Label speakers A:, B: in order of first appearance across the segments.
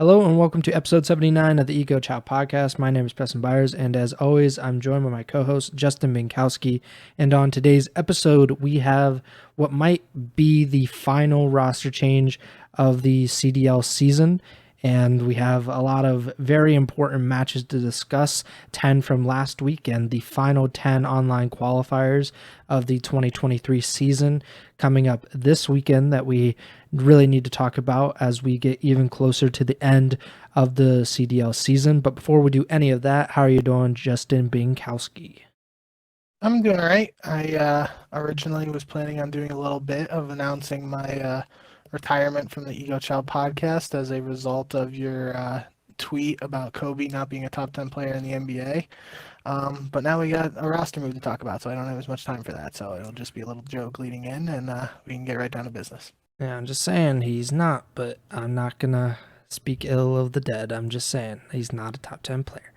A: Hello and welcome to episode 79 of the Ego Chall Podcast. My name is Preston Byers, and as always, I'm joined by my co-host, Justin Binkowski. And on today's episode, we have what might be the final roster change of the CDL season. And we have a lot of very important matches to discuss, 10 from last week and the final 10 online qualifiers of the 2023 season coming up this weekend that we really need to talk about as we get even closer to the end of the CDL season. But before we do any of that, how are you doing, Justin Binkowski?
B: I'm doing all right. I originally was planning on doing a little bit of announcing my retirement from the Ego Chall Podcast as a result of your tweet about Kobe not being a top 10 player in the NBA. But now we got a roster move to talk about, so I don't have as much time for that. So it'll just be a little joke leading in, and we can get right down to business.
A: Yeah, I'm just saying he's not, but I'm not going to speak ill of the dead. I'm just saying he's not a top 10 player.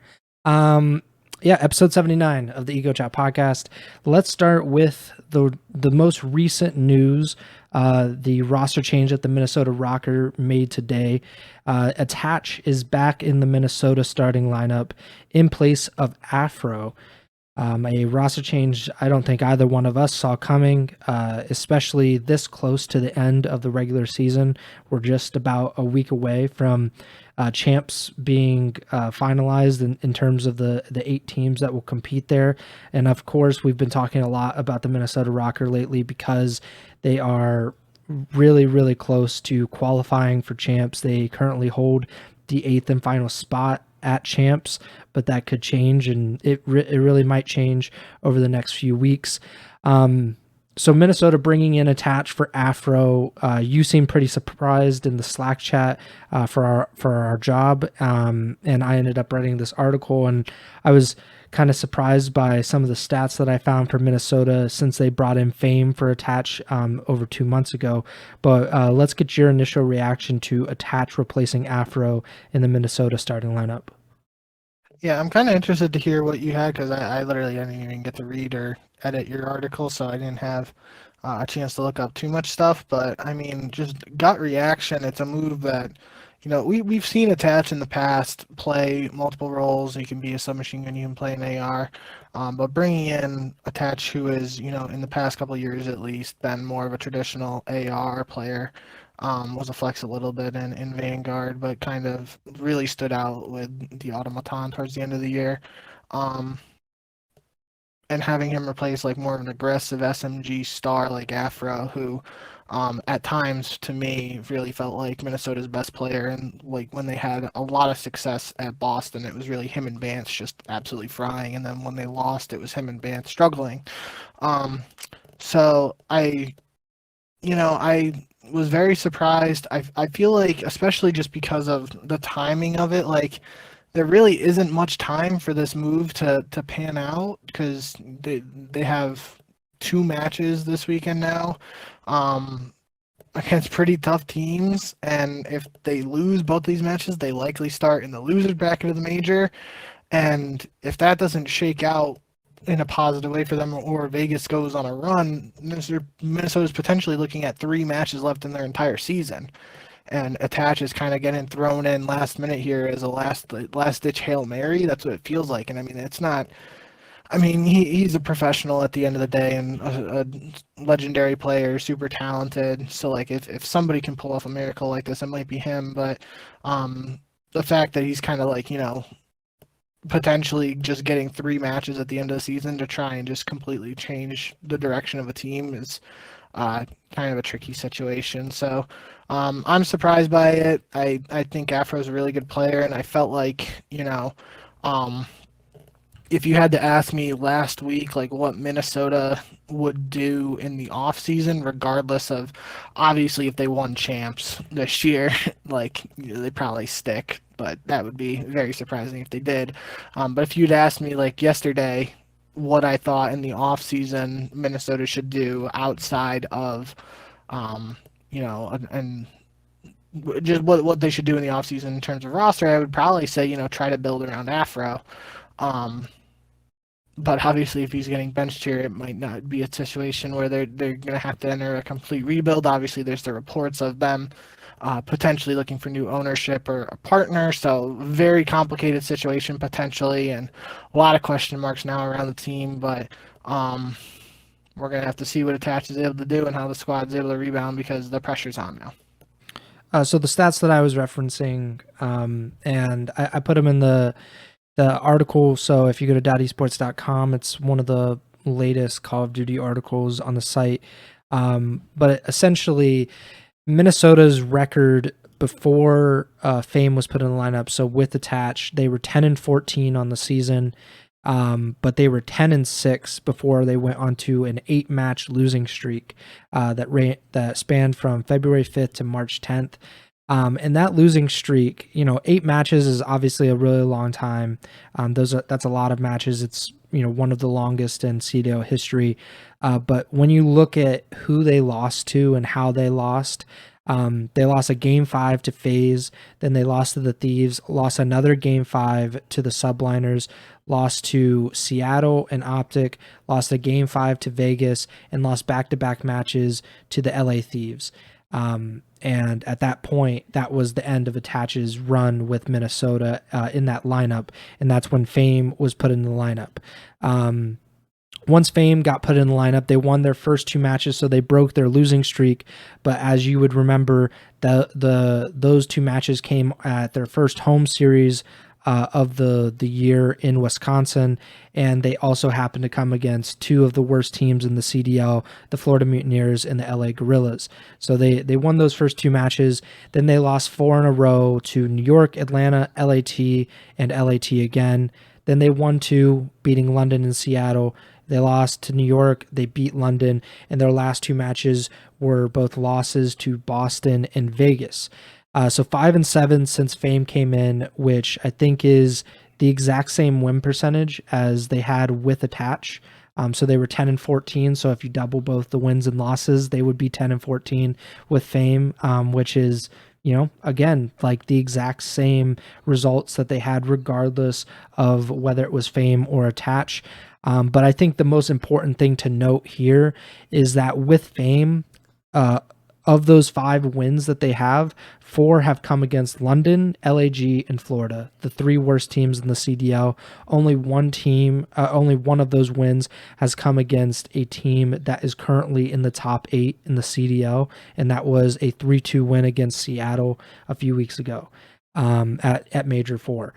A: Yeah, episode 79 of the Ego Chall Podcast. Let's start with the most recent news. The roster change that the Minnesota RØKKR made today. Attach is back in the Minnesota starting lineup in place of Afro. A roster change I don't think either one of us saw coming, especially this close to the end of the regular season. We're just about a week away from champs being finalized in terms of the 8 teams that will compete there. And of course, we've been talking a lot about the Minnesota RØKKR lately because they are really, really close to qualifying for champs. They currently hold the 8th and final spot at champs, but that could change, and it really might change over the next few weeks. So Minnesota bringing in Attach for Afro. You seem pretty surprised in the Slack chat for our job, and I ended up writing this article, and I was kind of surprised by some of the stats that I found for Minnesota since they brought in Fame for Attach over 2 months ago. But let's get your initial reaction to Attach replacing Afro in the Minnesota starting lineup.
B: Yeah, I'm kind of interested to hear what you had because I literally didn't even get to read or edit your article, so I didn't have a chance to look up too much stuff. But I mean, just gut reaction. It's a move that, we've seen Attach in the past play multiple roles. He can be a submachine gun, you can play an AR. But bringing in Attach, who is, in the past couple of years at least, been more of a traditional AR player, was a flex a little bit in Vanguard, but kind of really stood out with the Automaton towards the end of the year. And having him replace like more of an aggressive SMG star like Afro, who at times to me really felt like Minnesota's best player, and like when they had a lot of success at Boston, it was really him and Bance just absolutely frying, and then when they lost, it was him and Bance struggling. So I was very surprised. I feel like, especially just because of the timing of it, like there really isn't much time for this move to pan out because they have 2 matches this weekend now against pretty tough teams, and if they lose both these matches, they likely start in the losers bracket of the major, and if that doesn't shake out in a positive way for them, or Vegas goes on a run, Minnesota's potentially looking at 3 matches left in their entire season. And Attach is kind of getting thrown in last minute here as a last ditch Hail Mary. That's what it feels like. And I mean, it's not. I mean, he's a professional at the end of the day and a legendary player, super talented. So like, if somebody can pull off a miracle like this, it might be him. But the fact that he's kind of like, potentially just getting 3 matches at the end of the season to try and just completely change the direction of a team is kind of a tricky situation. So I'm surprised by it. I think Afro's a really good player, and I felt like, if you had to ask me last week, like what Minnesota would do in the off season, regardless of obviously if they won champs this year, like they probably stick, but that would be very surprising if they did. But if you'd asked me like yesterday what I thought in the off season Minnesota should do outside of, and just what they should do in the off season in terms of roster, I would probably say, try to build around Afro. But obviously, if he's getting benched here, it might not be a situation where they're going to have to enter a complete rebuild. Obviously, there's the reports of them potentially looking for new ownership or a partner. So very complicated situation potentially, and a lot of question marks now around the team. But we're going to have to see what Attach is able to do and how the squad's able to rebound because the pressure's on now.
A: So the stats that I was referencing, and I put them in the article. So if you go to .esports.com, it's one of the latest Call of Duty articles on the site. But essentially, Minnesota's record before Fame was put in the lineup. So with Attach, they were 10-14 on the season. But they were 10-6 before they went on to an 8-match losing streak that spanned from February 5th to March 10th. And that losing streak, 8 matches is obviously a really long time. That's a lot of matches. It's one of the longest in CDO history. But when you look at who they lost to and how they lost a game 5 to FaZe, then they lost to the Thieves, lost another game 5 to the Subliners, lost to Seattle and OpTic, lost a game 5 to Vegas, and lost back-to-back matches to the LA Thieves. And at that point, that was the end of Attach's run with Minnesota in that lineup, and that's when Fame was put in the lineup. Once Fame got put in the lineup, they won their first 2 matches, so they broke their losing streak. But as you would remember, those 2 matches came at their first home series of the year in Wisconsin, and they also happened to come against 2 of the worst teams in the CDL, the Florida Mutineers and the LA Gorillas. So they won those first 2 matches. Then they lost 4 in a row to New York, Atlanta, LAT, and LAT again. Then they won 2, beating London and Seattle. They lost to New York, they beat London, and their last 2 matches were both losses to Boston and Vegas. So 5-7 since Fame came in, which I think is the exact same win percentage as they had with Attach. So they were 10-14. So if you double both the wins and losses, they would be 10-14 with Fame, which is, again, like the exact same results that they had regardless of whether it was Fame or Attach. But I think the most important thing to note here is that with Fame, of those 5 wins that they have, 4 have come against London, LAG, and Florida, the 3 worst teams in the CDL. Only one of those wins has come against a team that is currently in the top 8 in the CDL, and that was a 3-2 win against Seattle a few weeks ago at Major 4.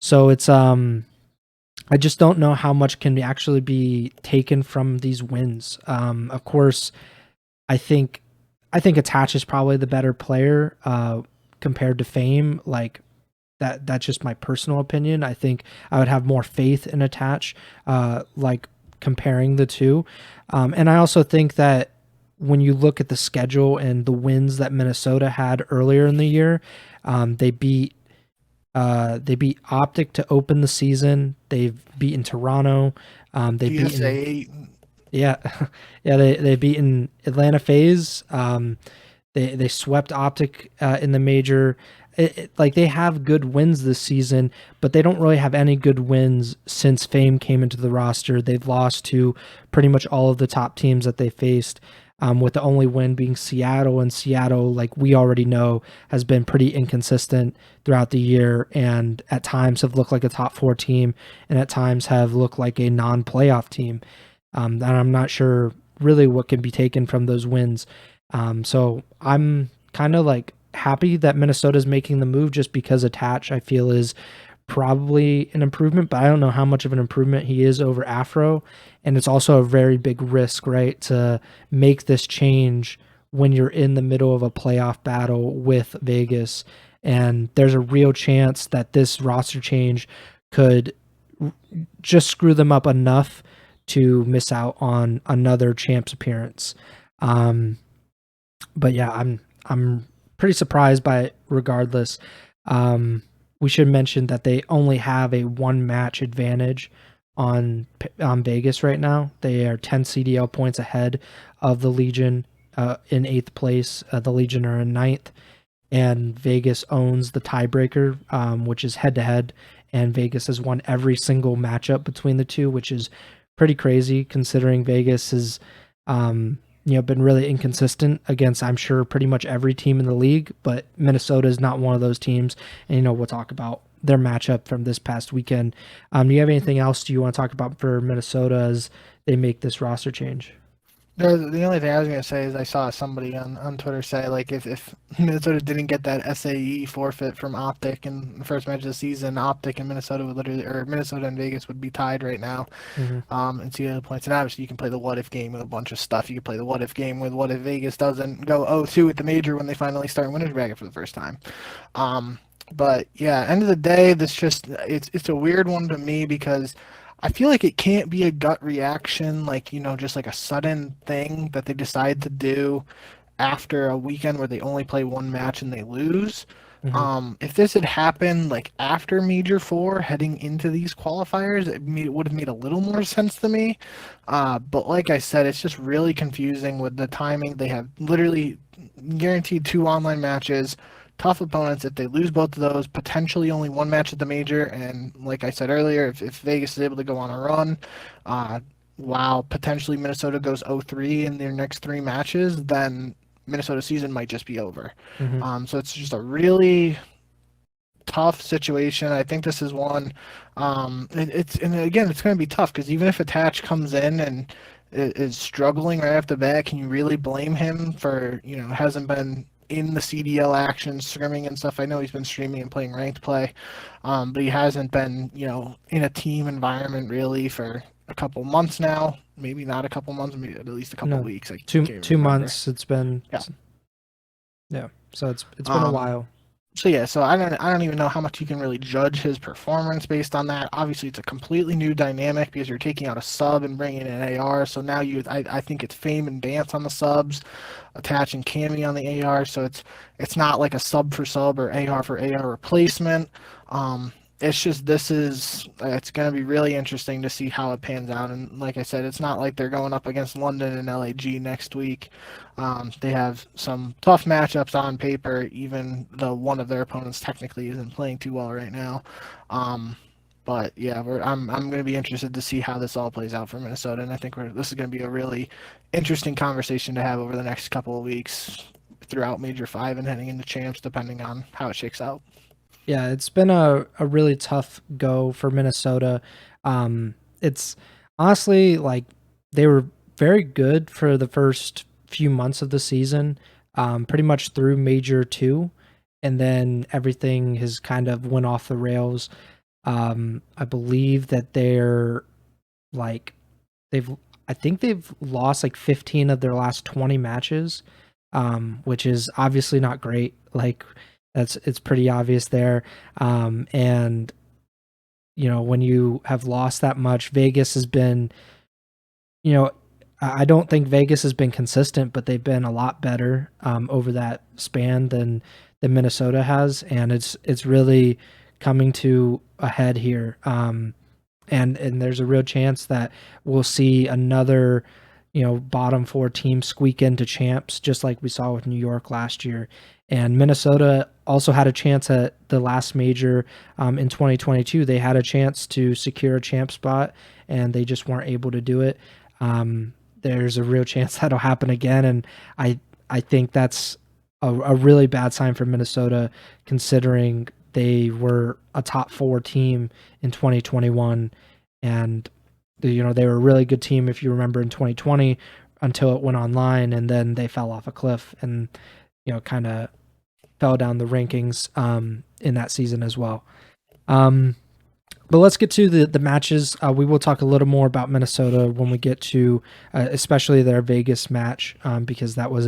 A: So it's I just don't know how much can actually be taken from these wins. Of course, I think Attach is probably the better player compared to Fame. Like that's just my personal opinion. I think I would have more faith in Attach, like comparing the two. And I also think that when you look at the schedule and the wins that Minnesota had earlier in the year, they beat OpTic to open the season. They've beaten Toronto. They've beaten. Yeah, they've beaten Atlanta FaZe. They swept OpTic in the major. Like they have good wins this season, but they don't really have any good wins since Fame came into the roster. They've lost to pretty much all of the top teams that they faced, with the only win being Seattle. And Seattle, like we already know, has been pretty inconsistent throughout the year and at times have looked like a top 4 team and at times have looked like a non-playoff team. And I'm not sure really what can be taken from those wins. So I'm kind of like happy that Minnesota's making the move just because Attach, I feel, is probably an improvement, but I don't know how much of an improvement he is over Afro. And it's also a very big risk, right, to make this change when you're in the middle of a playoff battle with Vegas. And there's a real chance that this roster change could just screw them up enough to miss out on another champs appearance. But yeah, I'm pretty surprised by it regardless. We should mention that they only have a 1 match advantage on Vegas right now. They are 10 CDL points ahead of the Legion in 8th place. The Legion are in 9th, and Vegas owns the tiebreaker, which is head-to-head, and Vegas has won every single matchup between the two, which is pretty crazy considering Vegas is been really inconsistent against, I'm sure, pretty much every team in the league, but Minnesota is not one of those teams. And, we'll talk about their matchup from this past weekend. Do you have anything else you want to talk about for Minnesota as they make this roster change?
B: The only thing I was going to say is I saw somebody on Twitter say, like, if Minnesota didn't get that SAE forfeit from OpTic in the first match of the season, OpTic and Minnesota would literally, or Minnesota and Vegas would be tied right now and see the points. And obviously you can play the what-if game with a bunch of stuff. You can play the what-if game with what if Vegas doesn't go 0-2 at the major when they finally start winners bracket for the first time. But yeah, end of the day, it's a weird one to me because I feel like it can't be a gut reaction, like, just like a sudden thing that they decide to do after a weekend where they only play one match and they lose. If this had happened like after Major 4 heading into these qualifiers, it would have made a little more sense to me. But like I said, it's just really confusing with the timing. They have literally guaranteed 2 online matches. Tough opponents. If they lose both of those, potentially only one match at the major. And like I said earlier, if Vegas is able to go on a run, while potentially Minnesota goes 0-3 in their next 3 matches, then Minnesota's season might just be over. So it's just a really tough situation. I think this is one. And again, it's going to be tough because even if Attach comes in and is struggling right off the bat, can you really blame him for hasn't been in the CDL action, scrimming and stuff? I know he's been streaming and playing ranked play, but he hasn't been, in a team environment really for a couple months now. Maybe not a couple months, maybe at least a couple weeks. Like
A: two months. It's been yeah. So it's been a while.
B: So I don't even know how much you can really judge his performance based on that. Obviously, it's a completely new dynamic because you're taking out a sub and bringing in an AR. So now I think it's Fame and Dance on the subs, attaching Cammy on the AR. So it's not like a sub for sub or AR for AR replacement. It's just it's going to be really interesting to see how it pans out. And like I said, it's not like they're going up against London and LAG next week. They have some tough matchups on paper, even though one of their opponents technically isn't playing too well right now. But yeah, I'm going to be interested to see how this all plays out for Minnesota. And I think this is going to be a really interesting conversation to have over the next couple of weeks throughout Major 5 and heading into champs, depending on how it shakes out.
A: Yeah, it's been a really tough go for Minnesota. It's honestly like they were very good for the first few months of the season, pretty much through Major 2, and then everything has kind of went off the rails. I believe that I think they've lost like 15 of their last 20 matches, which is obviously not great. Like, it's pretty obvious there. And when you have lost that much, Vegas has been, I don't think Vegas has been consistent, but they've been a lot better over that span than Minnesota has, and it's really coming to a head here. And there's a real chance that we'll see another bottom 4 team squeak into champs, just like we saw with New York last year. And Minnesota also had a chance at the last major in 2022. They had a chance to secure a champ spot, and they just weren't able to do it. There's a real chance that'll happen again, and I think that's a really bad sign for Minnesota, considering they were a top 4 team in 2021, and they were a really good team if you remember in 2020 until it went online, and then they fell off a cliff and kind of fell down the rankings in that season as well. But let's get to the matches. We will talk a little more about Minnesota when we get to especially their Vegas match, because that was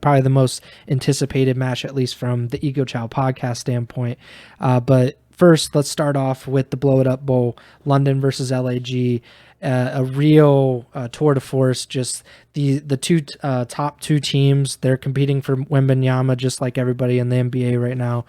A: probably the most anticipated match, at least from the Ego Chall podcast standpoint. But first, let's start off with the Blow It Up Bowl, London versus LAG. A real tour de force. Just the top 2 teams. They're competing for Wembanyama just like everybody in the NBA right now.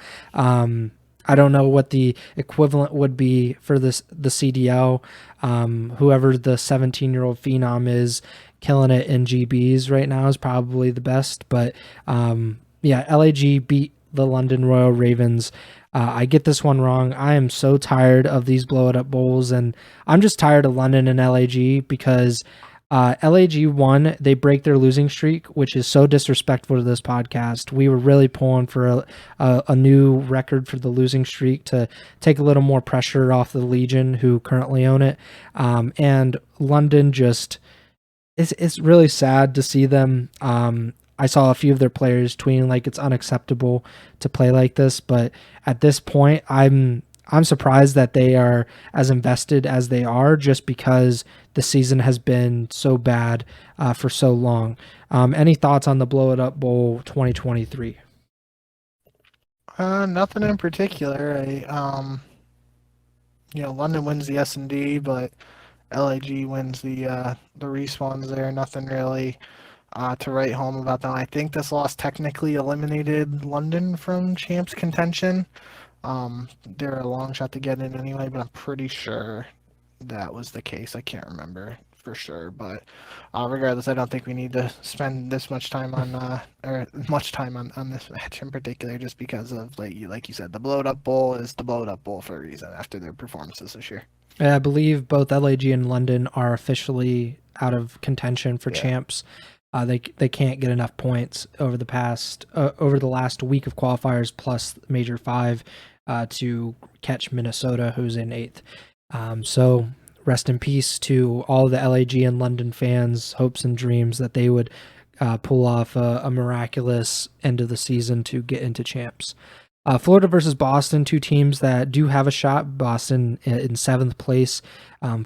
A: I don't know what the equivalent would be for the CDL. Whoever the 17-year-old phenom is killing it in GBs right now is probably the best. But LAG beat the London Royal Ravens. I get this one wrong. I am so tired of these blow it up bowls, and I'm just tired of London and LAG because LAG won. They break their losing streak, which is so disrespectful to this podcast. We were really pulling for a new record for the losing streak to take a little more pressure off the Legion, who currently own it. And London just, it's really sad to see them. I saw a few of their players tweeting like it's unacceptable to play like this, but at this point, I'm surprised that they are as invested as they are, just because the season has been so bad for so long. Any thoughts on the Blow It Up Bowl 2023?
B: Nothing in particular. London wins the S&D, but LAG wins the respawns there. Nothing really to write home about them. I think this loss technically eliminated London from champs contention. They're a long shot to get in anyway, but I'm pretty sure that was the case. I can't remember for sure, but regardless, I don't think we need to spend this much time on on this match in particular, just because of like you said, the Blow It Up Bowl is the Blow It Up Bowl for a reason after their performances this year.
A: I believe both LAG and London are officially out of contention for champs. They can't get enough points over the last week of qualifiers plus Major 5 to catch Minnesota, who's in 8th. So rest in peace to all the LAG and London fans' hopes and dreams that they would pull off a miraculous end of the season to get into champs. Florida versus Boston, two teams that do have a shot. Boston in 7th place.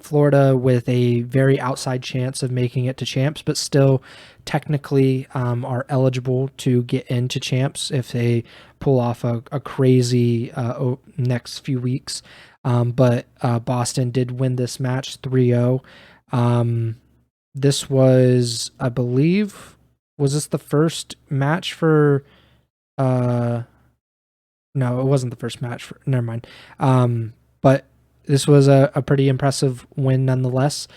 A: Florida with a very outside chance of making it to champs, but still technically are eligible to get into champs if they pull off a crazy next few weeks. But Boston did win this match 3-0. This was, I believe, was this the first match for... No, it wasn't the first match. Never mind. But this was a pretty impressive win nonetheless,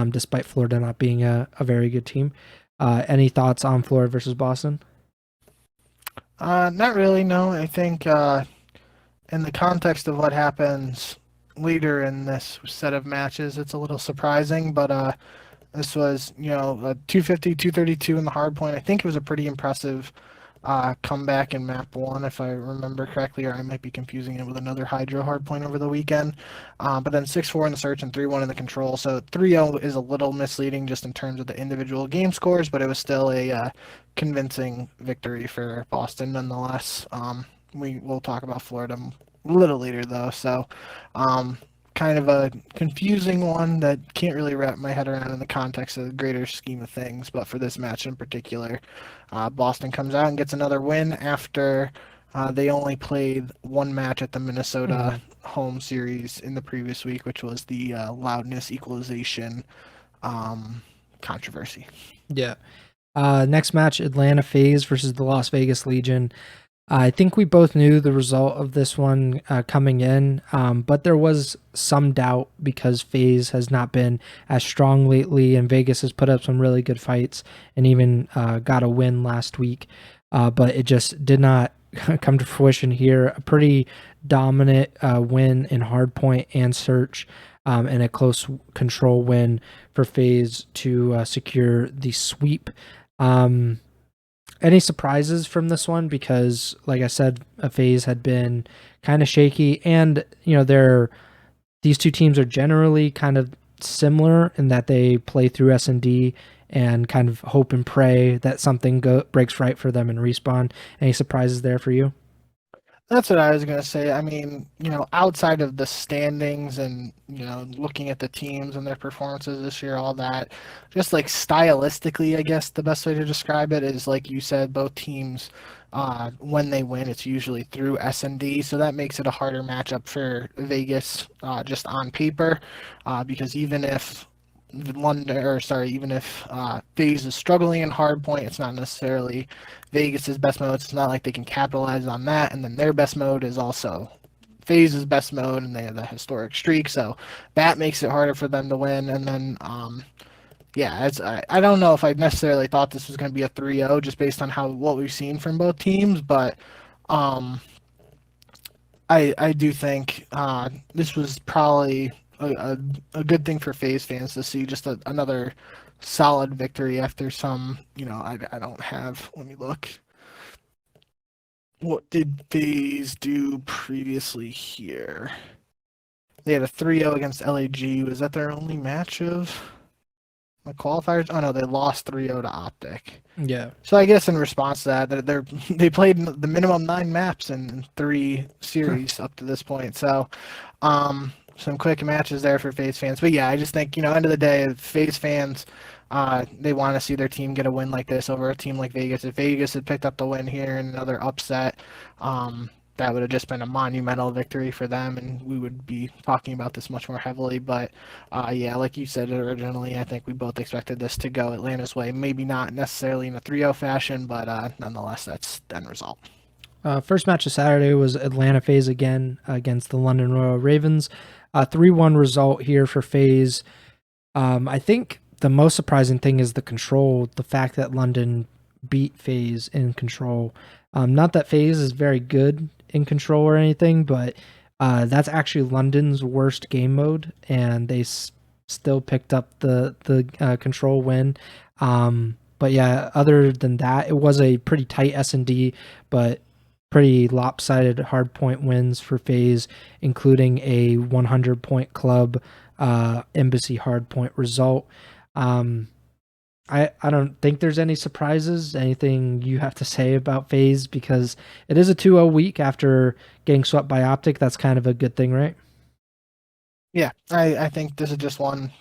A: despite Florida not being a very good team. Any thoughts on Florida versus Boston?
B: Not really, no. I think in the context of what happens later in this set of matches, it's a little surprising, but this was, a 250, 232 in the hard point. I think it was a pretty impressive comeback in map 1, if I remember correctly, or I might be confusing it with another Hydro hardpoint over the weekend. But then 6-4 in the search and 3-1 in the control. So 3-0 is a little misleading just in terms of the individual game scores, but it was still a convincing victory for Boston nonetheless. We will talk about Florida a little later though. So kind of a confusing one that can't really wrap my head around in the context of the greater scheme of things. But for this match in particular, Boston comes out and gets another win after they only played one match at the Minnesota home series in the previous week, which was the loudness equalization controversy.
A: Yeah. Next match, Atlanta FaZe versus the Las Vegas Legion. I think we both knew the result of this one coming in, but there was some doubt because FaZe has not been as strong lately, and Vegas has put up some really good fights and even got a win last week, but it just did not come to fruition here. A pretty dominant win in hardpoint and search, and a close control win for FaZe to secure the sweep. Any surprises from this one? Because, like I said, FaZe had been kind of shaky, and these two teams are generally kind of similar in that they play through S&D and kind of hope and pray that something breaks right for them and respawn. Any surprises there for you?
B: That's what I was going to say. I mean, outside of the standings and, looking at the teams and their performances this year, all that, just like stylistically, I guess the best way to describe it is, like you said, both teams, when they win, it's usually through S&D. So that makes it a harder matchup for Vegas just on paper, because even if FaZe is struggling in hardpoint, it's not necessarily Vegas's best mode. It's not like they can capitalize on that, and then their best mode is also FaZe's best mode, and they have the historic streak, so that makes it harder for them to win. And then I don't know if I necessarily thought this was going to be a 3-0 just based on what we've seen from both teams, but I do think this was probably a good thing for FaZe fans to see just another solid victory after some, I don't have, let me look. What did FaZe do previously here? They had a 3-0 against LAG. Was that their only match of the qualifiers? Oh no, they lost 3-0 to OpTic.
A: Yeah.
B: So I guess in response to that, they played the minimum 9 maps in 3 series up to this point. So, some quick matches there for FaZe fans. But yeah, I just think, end of the day, FaZe fans, they want to see their team get a win like this over a team like Vegas. If Vegas had picked up the win here in another upset, that would have just been a monumental victory for them, and we would be talking about this much more heavily. But yeah, like you said originally, I think we both expected this to go Atlanta's way. Maybe not necessarily in a 3-0 fashion, but nonetheless, that's the end result.
A: First match of Saturday was Atlanta FaZe again against the London Royal Ravens. 3-1 result here for FaZe. I think the most surprising thing is the control, the fact that London beat FaZe in control. Not that FaZe is very good in control or anything, but that's actually London's worst game mode, and they still picked up the control win. But yeah, other than that, it was a pretty tight S&D, but pretty lopsided hardpoint wins for FaZe, including a 100-point club embassy hardpoint result. I don't think there's any surprises, anything you have to say about FaZe, because it is a 2-0 week after getting swept by OpTic. That's kind of a good thing, right?
B: Yeah, I think this is just one,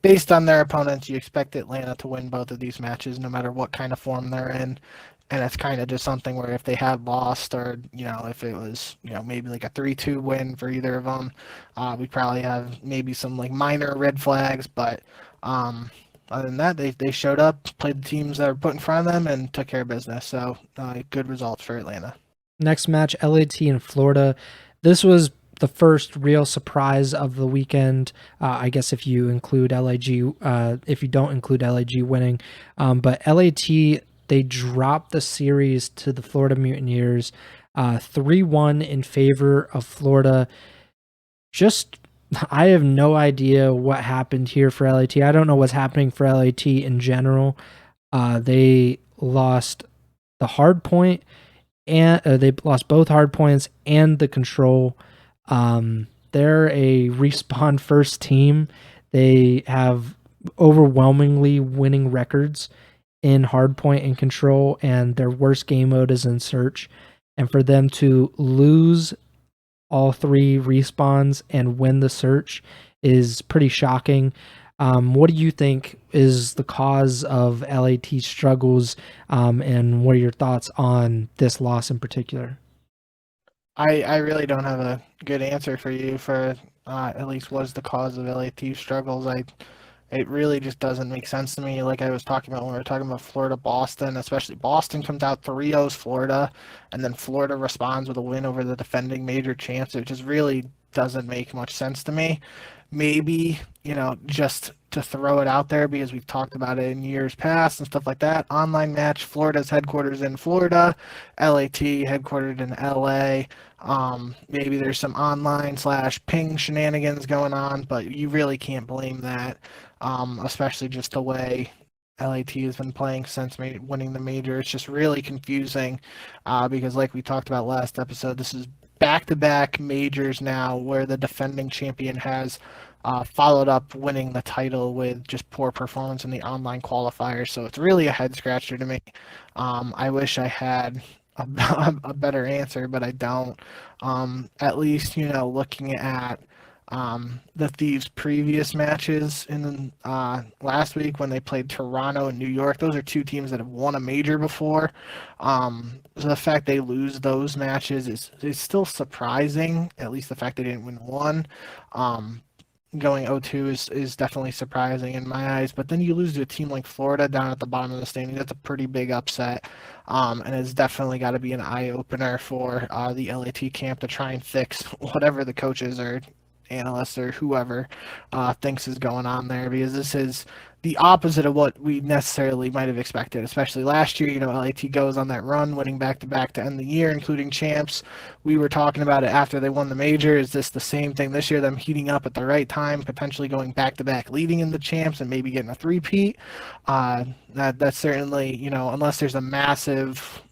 B: based on their opponents, you expect Atlanta to win both of these matches no matter what kind of form they're in. And it's kind of just something where if they had lost, or, if it was, maybe like a 3-2 win for either of them, we'd probably have maybe some like minor red flags. But other than that, they showed up, played the teams that were put in front of them, and took care of business. So good results for Atlanta.
A: Next match, LAT in Florida. This was the first real surprise of the weekend. I guess if you include LAG, if you don't include LAG winning, but LAT, they dropped the series to the Florida Mutineers, 3-1 in favor of Florida. I have no idea what happened here for LAT. I don't know what's happening for LAT in general. They lost the hard point, and they lost both hard points and the control. They're a respawn first team. They have overwhelmingly winning records in hardpoint and control, and their worst game mode is in search. And for them to lose all 3 respawns and win the search is pretty shocking. What do you think is the cause of LAT's struggles, and what are your thoughts on this loss in particular?
B: I really don't have a good answer for you for at least what is the cause of LAT's struggles. It really just doesn't make sense to me. Like I was talking about when we were talking about Florida, Boston, especially Boston comes out 3-0 Florida, and then Florida responds with a win over the defending major champs. It just really doesn't make much sense to me. Maybe, just to throw it out there, because we've talked about it in years past and stuff like that. Online match, Florida's headquarters in Florida, LAT headquartered in LA. Maybe there's some online/ping shenanigans going on, but you really can't blame that, especially just the way LAT has been playing since winning the major. It's just really confusing, because like we talked about last episode, this is back-to-back majors now where the defending champion has followed up winning the title with just poor performance in the online qualifier. So it's really a head-scratcher to me. I wish I had a better answer, but I don't. At least, looking at the Thieves' previous matches in last week when they played Toronto and New York, those are 2 teams that have won a major before. So the fact they lose those matches is still surprising. At least the fact they didn't win one. Going 0-2 is definitely surprising in my eyes. But then you lose to a team like Florida down at the bottom of the standing. That's a pretty big upset. And it's definitely got to be an eye-opener for the LAT camp to try and fix whatever the coaches or analysts or whoever thinks is going on there, because this is the opposite of what we necessarily might have expected, especially last year. LAT goes on that run, winning back-to-back to end the year, including champs. We were talking about it after they won the major. Is this the same thing this year, them heating up at the right time, potentially going back-to-back, leading in the champs, and maybe getting a three-peat? That's certainly, unless there's a massive,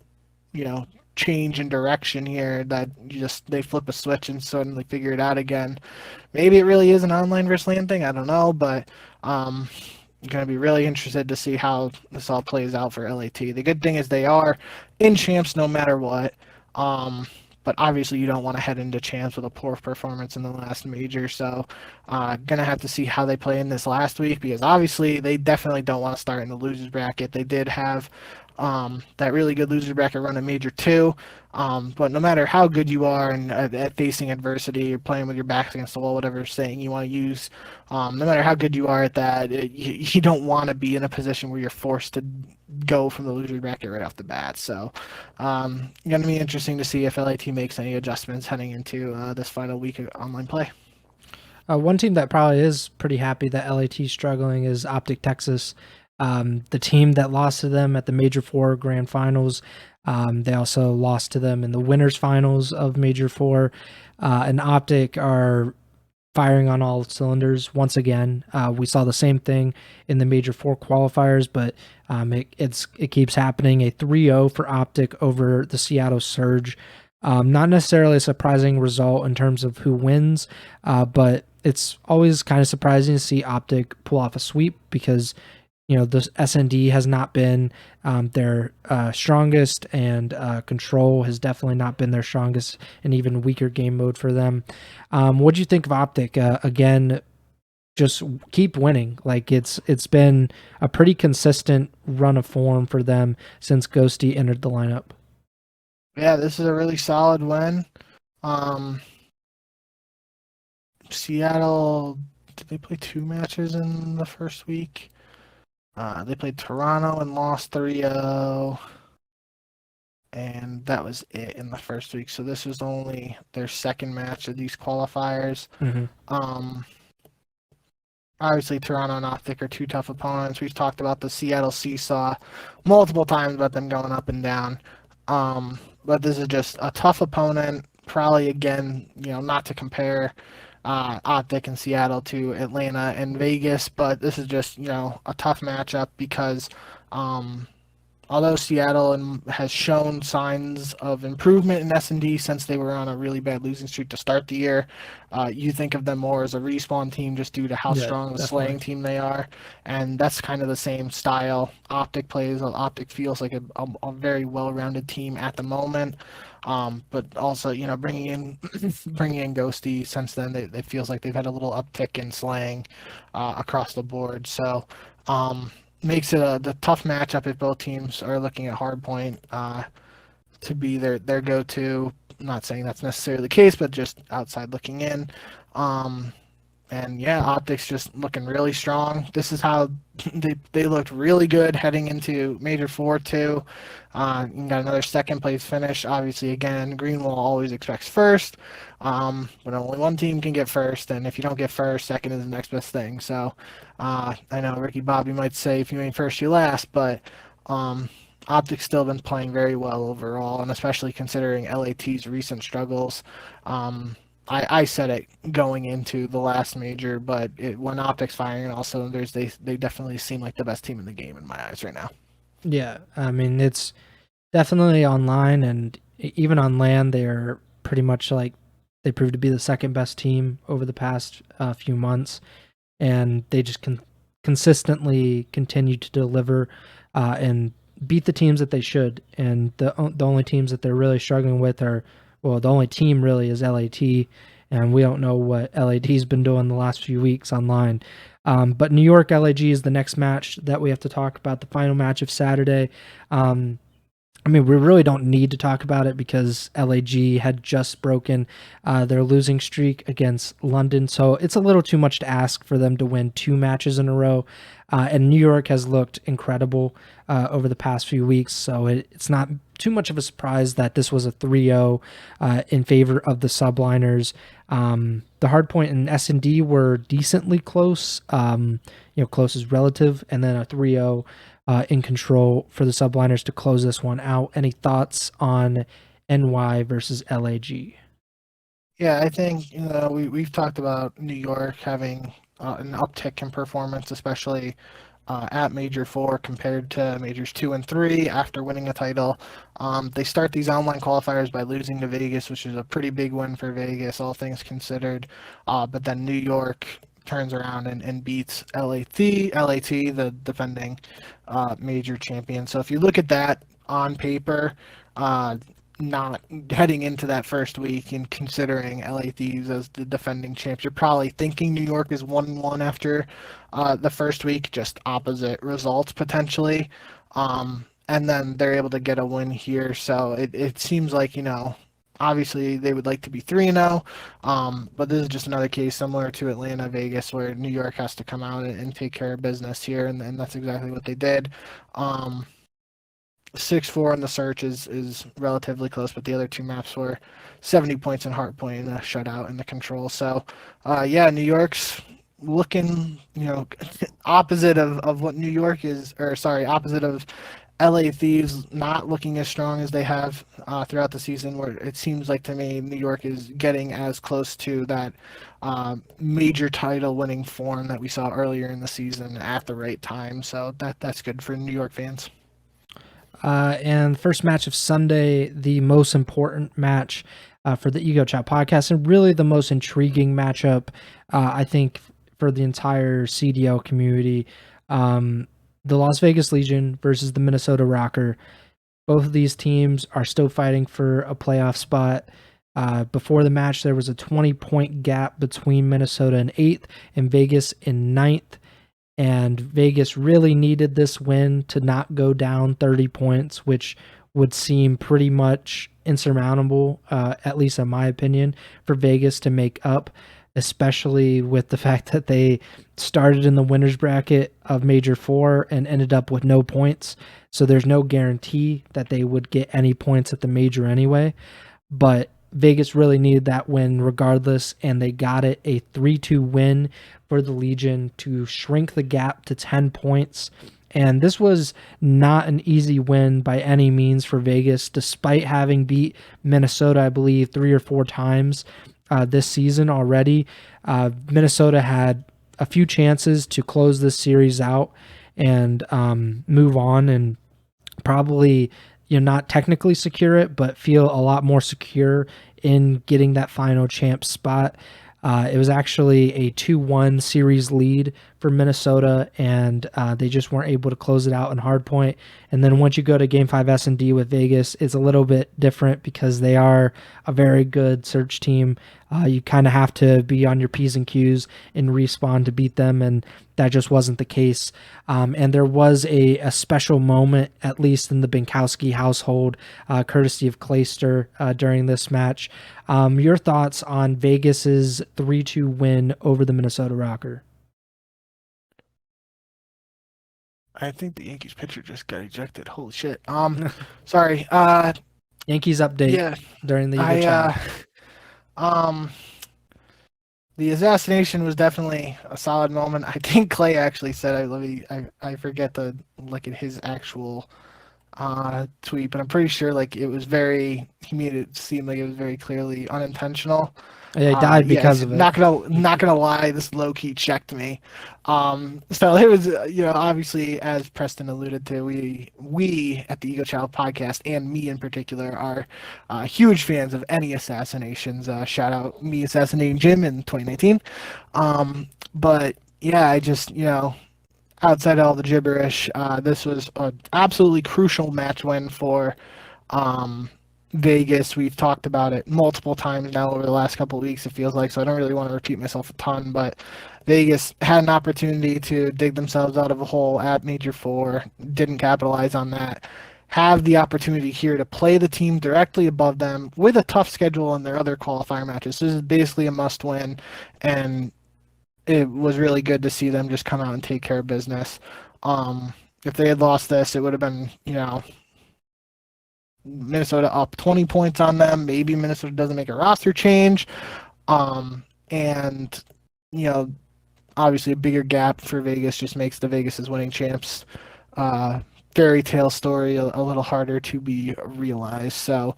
B: change in direction here that they flip a switch and suddenly figure it out again. Maybe it really is an online versus LAN thing. I don't know, but I'm going to be really interested to see how this all plays out for LAT. The good thing is they are in champs no matter what. But obviously you don't want to head into champs with a poor performance in the last major. So going to have to see how they play in this last week, because obviously they definitely don't want to start in the losers bracket. They did have that really good loser bracket run in Major 2. But no matter how good you are and at facing adversity, or playing with your backs against the wall, whatever saying you want to use, no matter how good you are at that, you don't want to be in a position where you're forced to go from the loser bracket right off the bat. So going to be interesting to see if LAT makes any adjustments heading into this final week of online play.
A: One team that probably is pretty happy that LAT's struggling is OpTic Texas. The team that lost to them at the Major 4 Grand Finals. They also lost to them in the winners finals of Major 4. And OpTic are firing on all cylinders once again. We saw the same thing in the Major 4 qualifiers, but it keeps happening. A 3-0 for OpTic over the Seattle Surge. Not necessarily a surprising result in terms of who wins, but it's always kind of surprising to see OpTic pull off a sweep, because the SND has not been their strongest, and control has definitely not been their strongest, and even weaker game mode for them. What do you think of OpTic? Again, just keep winning. Like it's been a pretty consistent run of form for them since Ghosty entered the lineup.
B: Yeah, this is a really solid win. Seattle, did they play 2 matches in the first week? They played Toronto and lost 3-0, and that was it in the first week. So this was only their second match of these qualifiers.
A: Mm-hmm.
B: Obviously, Toronto and OpTic are 2 tough opponents. We've talked about the Seattle Seesaw multiple times about them going up and down. But this is just a tough opponent. Probably, again, not to compare OpTic and Seattle to Atlanta and Vegas, but this is just a tough matchup, because although Seattle has shown signs of improvement in S&D since they were on a really bad losing streak to start the year, you think of them more as a respawn team just due to how strong the slaying team they are, and that's kind of the same style OpTic plays. OpTic feels like a very well-rounded team at the moment. But also, bringing in Ghosty since then, it feels like they've had a little uptick in slaying across the board. So makes it the tough matchup if both teams are looking at Hardpoint to be their go-to. I'm not saying that's necessarily the case, but just outside looking in. And yeah, OpTic's just looking really strong. This is how they looked really good heading into Major 4 too. You got another second place finish. Obviously, again, Greenwall always expects first, but only one team can get first. And if you don't get first, second is the next best thing. So I know Ricky Bobby might say if you ain't first, you last, but OpTic's still been playing very well overall, and especially considering LAT's recent struggles. I said it going into the last major, but when OpTic's firing on all cylinders, they definitely seem like the best team in the game in my eyes right now.
A: Yeah, I mean, it's definitely online, and even on LAN, they are pretty much like they proved to be the second best team over the past few months, and they just consistently continue to deliver and beat the teams that they should. And the only teams that they're really struggling with are, well, the only team really is LAT, and we don't know what LAT's been doing the last few weeks online. But New York LAG is the next match that we have to talk about, the final match of Saturday. I mean, we really don't need to talk about it because LAG had just broken their losing streak against London. So it's a little too much to ask for them to win 2 matches in a row. And New York has looked incredible over the past few weeks. So it's not too much of a surprise that this was a 3-0 in favor of the Subliners. The hard point in S&D were decently close. Close is relative. And then a 3-0 in control for the Subliners to close this one out. Any thoughts on NY versus LAG?
B: Yeah, I think we've talked about New York having an uptick in performance, especially at Major 4 compared to Majors 2 and 3 after winning a title. They start these online qualifiers by losing to Vegas, which is a pretty big win for Vegas, all things considered. But then New York turns around and beats LAT, the defending major champion. So if you look at that on paper, not heading into that first week and considering LA Thieves as the defending champs, you're probably thinking New York is 1-1 after the first week, just opposite results potentially. And then they're able to get a win here. So it seems like, obviously they would like to be 3-0, but this is just another case similar to Atlanta, Vegas, where New York has to come out and take care of business here, and that's exactly what they did. 6-4 in the search is relatively close, but the other 2 maps were 70 points in Hardpoint and a shutout in the control. So, New York's looking, opposite of what New York is, opposite of LA Thieves not looking as strong as they have throughout the season, where it seems like to me New York is getting as close to that major title winning form that we saw earlier in the season at the right time. So that's good for New York fans.
A: And first match of Sunday, the most important match for the Ego Chall podcast, and really the most intriguing matchup, I think, for the entire CDL community. The Las Vegas Legion versus the Minnesota RØKKR. Both of these teams are still fighting for a playoff spot. Before the match, there was a 20-point gap between Minnesota in 8th and Vegas in 9th. And Vegas really needed this win to not go down 30 points, which would seem pretty much insurmountable, at least in my opinion, for Vegas to make up, especially with the fact that they started in the winner's bracket of Major 4 and ended up with no points. So there's no guarantee that they would get any points at the major anyway. But Vegas really needed that win regardless, and they got it, a 3-2 win for the Legion to shrink the gap to 10 points. And this was not an easy win by any means for Vegas, despite having beat Minnesota, I believe, 3 or 4 times this season already. Minnesota had a few chances to close this series out and move on and probably not technically secure it, but feel a lot more secure in getting that final champ spot. It was actually a 2-1 series lead for Minnesota, and they just weren't able to close it out in Hardpoint. And then once you go to Game 5 S&D with Vegas, it's a little bit different because they are a very good search team. You kind of have to be on your P's and Q's and respawn to beat them, and that just wasn't the case. And there was a special moment, at least in the Binkowski household, courtesy of Clayster during this match. Your thoughts on Vegas's 3-2 win over the Minnesota RØKKR?
B: I think the Yankees pitcher just got ejected. Holy shit. Sorry.
A: Yankees update during the Ego Chall.
B: The assassination was definitely a solid moment. I think Clay actually said, I forget to look at his actual tweet, but I'm pretty sure it was he made it seem like it was very clearly unintentional.
A: Yeah, he died because of it.
B: Not gonna lie, this low key checked me. So it was, obviously, as Preston alluded to, we at the Ego Chall podcast, and me in particular, are huge fans of any assassinations. Shout out me assassinating Jim in 2019. But yeah, I just outside of all the gibberish, this was an absolutely crucial match win for Vegas. We've talked about it multiple times now over the last couple of weeks, it feels like, so I don't really want to repeat myself a ton, but Vegas had an opportunity to dig themselves out of a hole at Major 4, didn't capitalize on that, have the opportunity here to play the team directly above them with a tough schedule in their other qualifier matches. This is basically a must-win, and it was really good to see them just come out and take care of business. If they had lost this, it would have been, Minnesota up 20 points on them. Maybe Minnesota doesn't make a roster change. And, obviously a bigger gap for Vegas just makes the Vegas as winning champs fairy tale story a little harder to be realized. So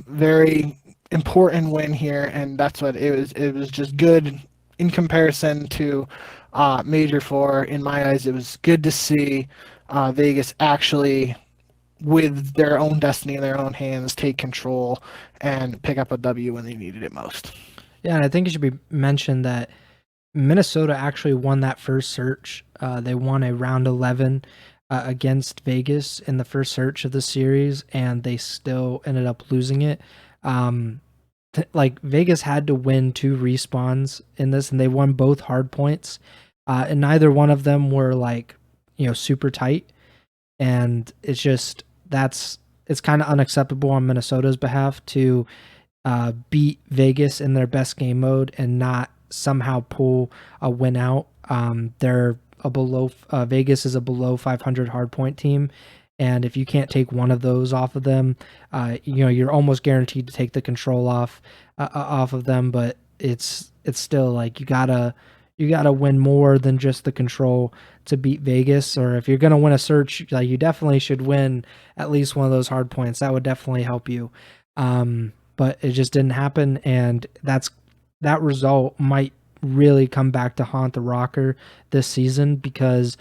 B: very important win here, and that's what it was. It was just good in comparison to Major Four. In my eyes, it was good to see Vegas actually, with their own destiny in their own hands, take control and pick up a W when they needed it most.
A: Yeah, and I think it should be mentioned that Minnesota actually won that first search. They won a round 11 against Vegas in the first search of the series, and they still ended up losing it. Vegas had to win 2 respawns in this, and they won both hard points, and neither one of them were super tight. And it's just it's kind of unacceptable on Minnesota's behalf to beat Vegas in their best game mode and not somehow pull a win out. They're Vegas is a below 500 hardpoint team, and if you can't take one of those off of them, you're almost guaranteed to take the control off of them. But it's still you gotta win more than just the control to beat Vegas. Or if you're gonna win a search, you definitely should win at least one of those hard points. That would definitely help you. But it just didn't happen, and that result might really come back to haunt the RØKKR this season, because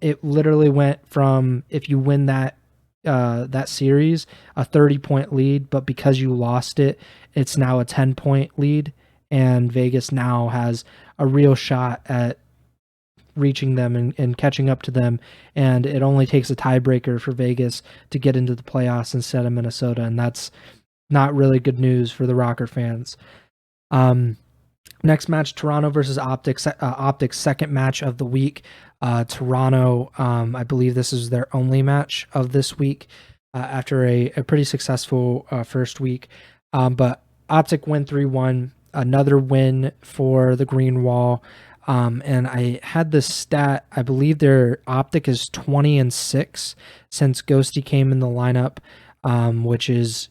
A: it literally went from, if you win that series, a 30-point lead, but because you lost it, it's now a 10-point lead, and Vegas now has a real shot at reaching them and catching up to them, and it only takes a tiebreaker for Vegas to get into the playoffs instead of Minnesota, and that's not really good news for the RØKKR fans. Next match, Toronto versus OpTic. OpTic's second match of the week. Toronto, I believe this is their only match of this week after a pretty successful first week. But OpTic win 3-1, another win for the Green Wall. And I had this stat, I believe their OpTic is 20-6 since Ghosty came in the lineup, which is,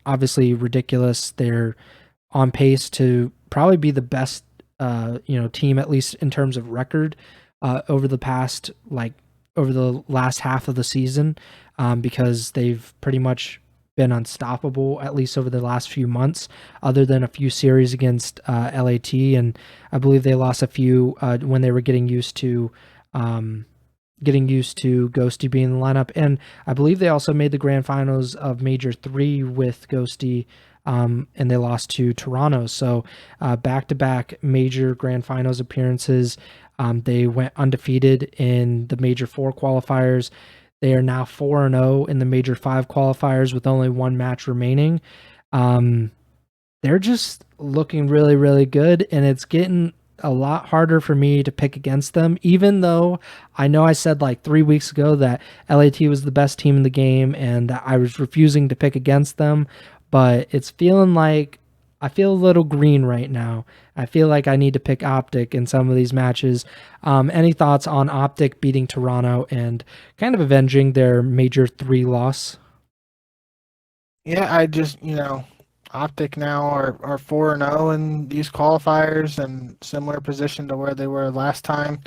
A: obviously ridiculous. They're on pace to probably be the best, team, at least in terms of record, over the last half of the season, because they've pretty much been unstoppable, at least over the last few months, other than a few series against LAT, and I believe they lost a few when they were getting used to Ghosty being in the lineup. And I believe they also made the grand finals of Major 3 with Ghosty, and they lost to Toronto. So back-to-back major grand finals appearances. They went undefeated in the Major 4 qualifiers. They are now 4-0 in the Major 5 qualifiers with only one match remaining. They're just looking really, really good, and it's getting a lot harder for me to pick against them, even though I know I said 3 weeks ago that LAT was the best team in the game and that I was refusing to pick against them. But it's feeling like I feel a little green right now. I feel like I need to pick OpTic in some of these matches. Any thoughts on OpTic beating Toronto and kind of avenging their Major 3 loss?
B: Yeah, I just, OpTic now are 4-0 in these qualifiers, and similar position to where they were last time.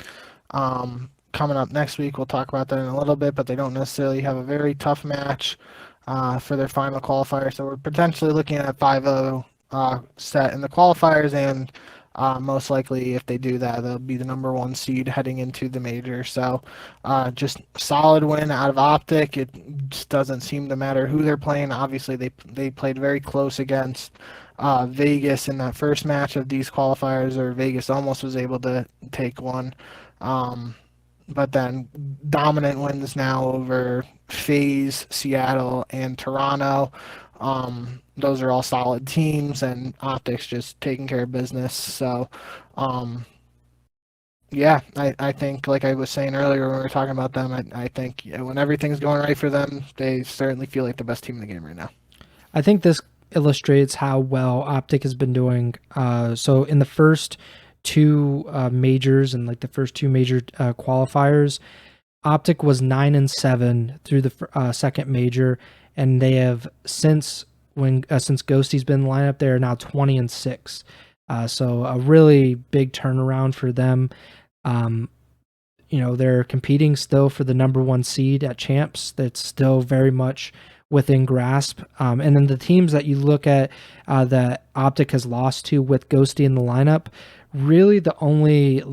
B: Coming up next week, we'll talk about that in a little bit, but they don't necessarily have a very tough match for their final qualifier. So we're potentially looking at a 5-0 set in the qualifiers, and most likely, if they do that, they'll be the number 1 seed heading into the major. So just solid win out of OpTic. It just doesn't seem to matter who they're playing. Obviously, they played very close against Vegas in that first match of these qualifiers, or Vegas almost was able to take one. But then dominant wins now over FaZe, Seattle, and Toronto. Those are all solid teams, and OpTic's just taking care of business. So Yeah, I think, like I was saying earlier when we were talking about them, I think when everything's going right for them, they certainly feel like the best team in the game right now.
A: I think this illustrates how well OpTic has been doing. So in the first two majors and like the first two major qualifiers, OpTic was 9-7 through the second major, and they have since Ghosty's been in the lineup, they are now 20-6. So a really big turnaround for them. Um, they're competing still for the number one seed at champs. That's still very much within grasp. And then the teams that you look at that OpTic has lost to with Ghosty in the lineup, really the only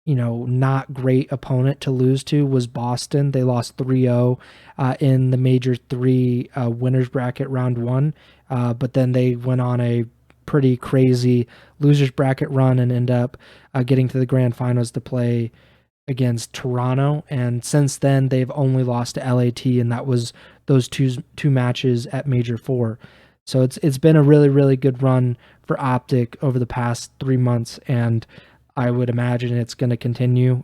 A: not great opponent to lose to was Boston. They lost 3-0 in the major three winners bracket round one. But then they went on a pretty crazy losers bracket run and end up getting to the grand finals to play against Toronto, and since then they've only lost to LAT, and that was those two matches at Major 4. So it's been a really, really good run for OpTic over the past 3 months, and I would imagine it's going to continue.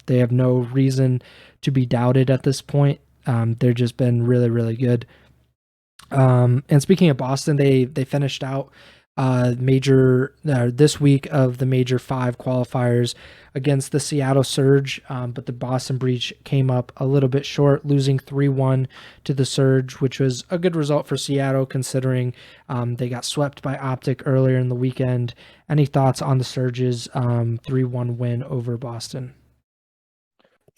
A: They have no reason to be doubted at this point. They've just been really, really good. And speaking of Boston, they finished out this week of the Major 5 qualifiers against the Seattle Surge, but the Boston Breach came up a little bit short, losing 3-1 to the Surge, which was a good result for Seattle considering they got swept by OpTic earlier in the weekend. Any thoughts on the Surge's 3-1 win over Boston?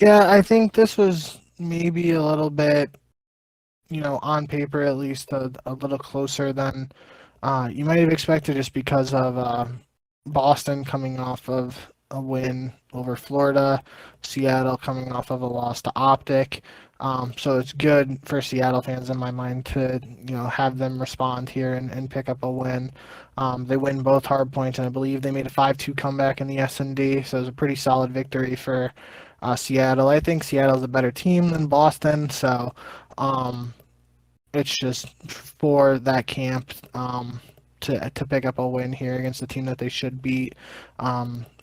B: Yeah, I think this was maybe a little bit, on paper at least, a little closer than you might have expected, just because of Boston coming off of a win over Florida, Seattle coming off of a loss to OpTic. So it's good for Seattle fans in my mind to have them respond here and pick up a win. They win both hard points, and I believe they made a 5-2 comeback in the S&D, so it was a pretty solid victory for Seattle. I think Seattle's a better team than Boston, so it's just for that camp to pick up a win here against the team that they should beat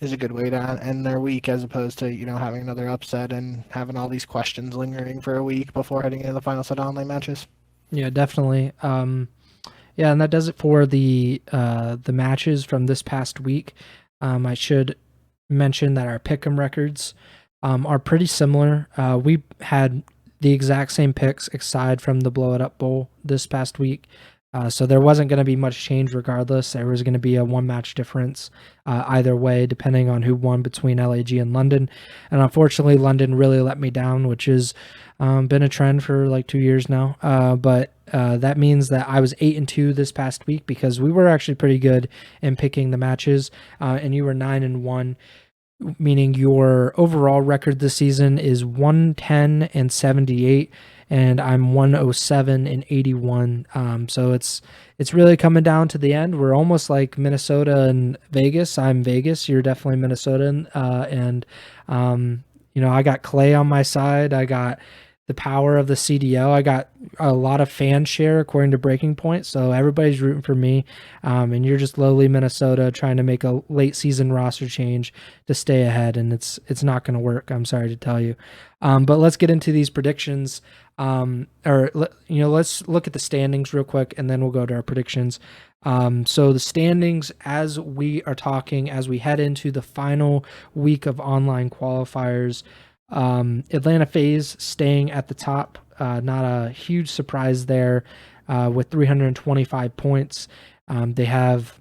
B: is a good way to end their week, as opposed to having another upset and having all these questions lingering for a week before heading into the final set of online matches.
A: Yeah, definitely. Yeah, and that does it for the matches from this past week. I should mention that our pick'em records are pretty similar. We had the exact same picks aside from the Blow It Up Bowl this past week. So there wasn't going to be much change regardless. There was going to be a one-match difference either way, depending on who won between LAG and London. And unfortunately, London really let me down, which has been a trend for like 2 years now. But that means that I was 8-2 this past week, because we were actually pretty good in picking the matches, and you were 9-1. Meaning your overall record this season is 110-78, and I'm 107-81. So it's really coming down to the end. We're almost like Minnesota and Vegas. I'm Vegas. You're definitely Minnesota, and I got Clay on my side. I got the power of the CDO. I got a lot of fan share according to Breaking Point, so everybody's rooting for me. And you're just lowly Minnesota trying to make a late season roster change to stay ahead, and it's not going to work. I'm sorry to tell you. But let's get into these predictions. Let's look at the standings real quick, and then we'll go to our predictions. So the standings, as we are talking, as we head into the final week of online qualifiers. Atlanta FaZe staying at the top, not a huge surprise there, with 325 points. They don't have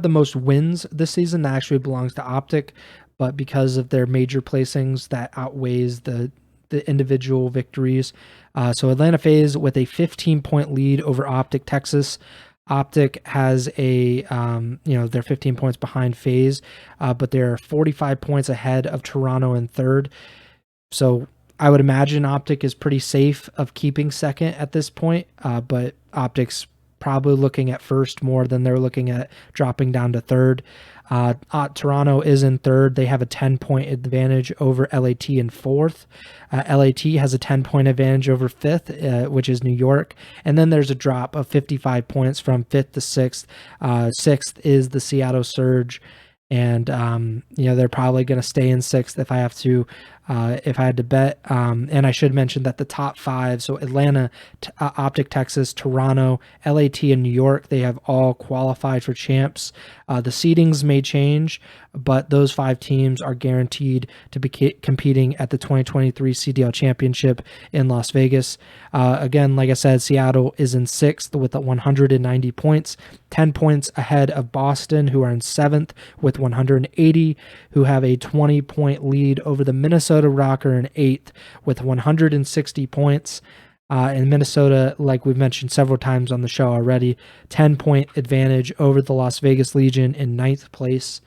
A: the most wins this season. That actually belongs to OpTic, but because of their major placings, that outweighs the individual victories. So Atlanta FaZe with a 15-point lead over OpTic Texas. OpTic has they're 15 points behind FaZe, but they're 45 points ahead of Toronto in third. So I would imagine OpTic is pretty safe of keeping second at this point, but OpTic's probably looking at first more than they're looking at dropping down to third. Toronto is in third. They have a 10-point advantage over LAT in fourth. LAT has a 10-point advantage over fifth, which is New York. And then there's a drop of 55 points from fifth to sixth. Sixth is the Seattle Surge. And they're probably going to stay in sixth if I have to, if I had to bet. And I should mention that the top five, so Atlanta, OpTic Texas, Toronto, LAT, and New York, they have all qualified for champs. The seedings may change, but those five teams are guaranteed to be competing at the 2023 CDL Championship in Las Vegas. Again, like I said, Seattle is in sixth with 190 points, 10 points ahead of Boston, who are in seventh with 180, who have a 20-point lead over the Minnesota RØKKR in eighth with 160 points. In Minnesota, like we've mentioned several times on the show already, 10-point advantage over the Las Vegas Legion in ninth place.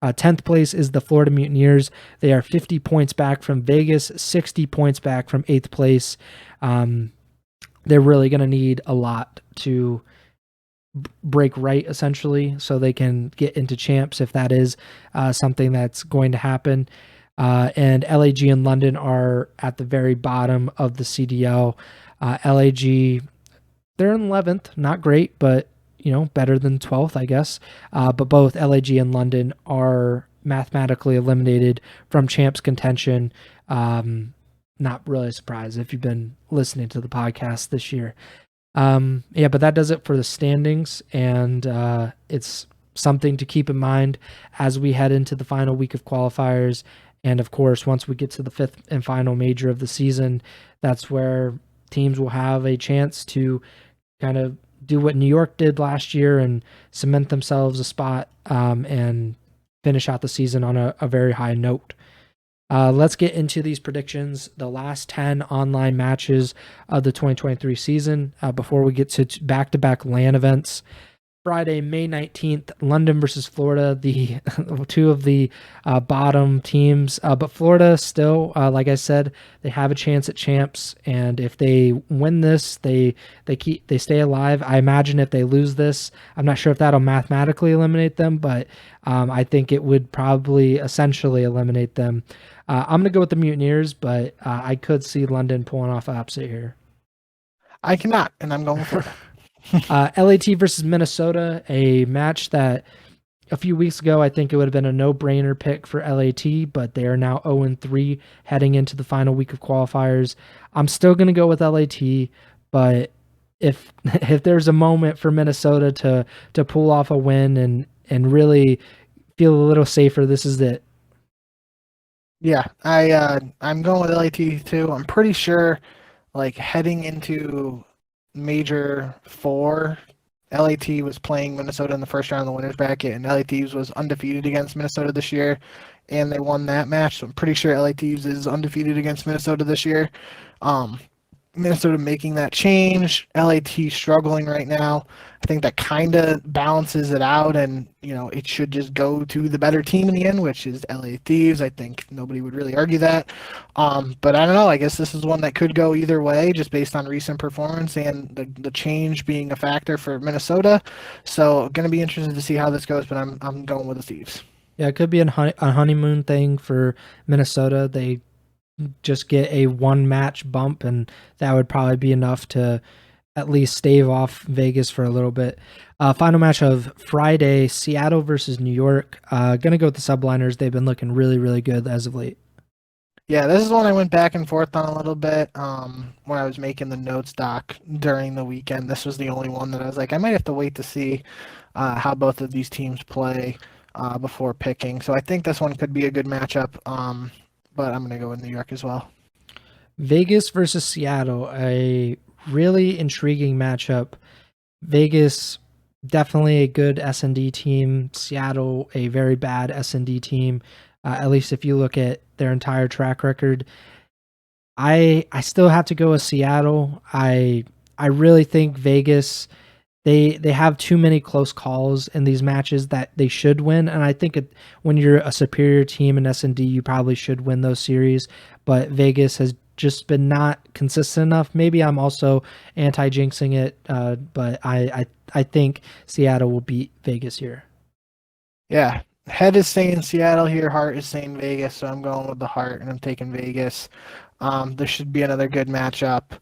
A: 10th place is the Florida Mutineers. They are 50 points back from Vegas, 60 points back from 8th place. They're really going to need a lot to break right, essentially, so they can get into champs if that is something that's going to happen. And LAG and London are at the very bottom of the CDL. LAG, they're in 11th, not great, but better than 12th, I guess. But both LAG and London are mathematically eliminated from champs contention. Not really a surprise if you've been listening to the podcast this year. But that does it for the standings, and it's something to keep in mind as we head into the final week of qualifiers. And of course, once we get to the fifth and final major of the season, that's where teams will have a chance to kind of do what New York did last year and cement themselves a spot and finish out the season on a very high note. Let's get into these predictions, the last 10 online matches of the 2023 season before we get to back-to-back LAN events. Friday, May 19th, London versus Florida, the two of the bottom teams. But Florida still, like I said, they have a chance at champs, and if they win this, they stay alive. I imagine if they lose this, I'm not sure if that'll mathematically eliminate them, but I think it would probably essentially eliminate them. I'm going to go with the Mutineers, but I could see London pulling off upset here.
B: I cannot, and I'm going for it.
A: LAT versus Minnesota, a match that a few weeks ago I think it would have been a no-brainer pick for LAT, but they are now 0-3 heading into the final week of qualifiers. I'm still going to go with LAT, but if there's a moment for Minnesota to pull off a win and really feel a little safer, this is it.
B: Yeah, I'm going with LAT too. I'm pretty sure, heading into Major 4, LAT was playing Minnesota in the first round of the winners bracket, and LA Thieves was undefeated against Minnesota this year, and they won that match. So I'm pretty sure LA Thieves is undefeated against Minnesota this year. Minnesota making that change, LAT struggling right now. I think that kind of balances it out, and it should just go to the better team in the end, which is LA Thieves. I think nobody would really argue that. But I don't know. I guess this is one that could go either way, just based on recent performance and the change being a factor for Minnesota. So going to be interested to see how this goes, but I'm going with the Thieves.
A: Yeah, it could be a honeymoon thing for Minnesota. They just get a one match bump, and that would probably be enough to at least stave off Vegas for a little bit. Final match of Friday, Seattle versus New York. Gonna go with the Subliners. They've been looking really, really good as of late.
B: Yeah, this is one I went back and forth on a little bit when I was making the notes doc during the weekend. This was the only one that I was like, I might have to wait to see how both of these teams play before picking. So I think this one could be a good matchup. But I'm going to go with New York as well.
A: Vegas versus Seattle, a really intriguing matchup. Vegas, definitely a good S&D team. Seattle, a very bad S&D team, at least if you look at their entire track record. I still have to go with Seattle. I really think Vegas, they have too many close calls in these matches that they should win, and I think when you're a superior team in S&D, you probably should win those series, but Vegas has just been not consistent enough. Maybe I'm also anti-jinxing it, but I think Seattle will beat Vegas here.
B: Yeah, head is saying Seattle here, heart is saying Vegas, so I'm going with the heart, and I'm taking Vegas. This should be another good matchup,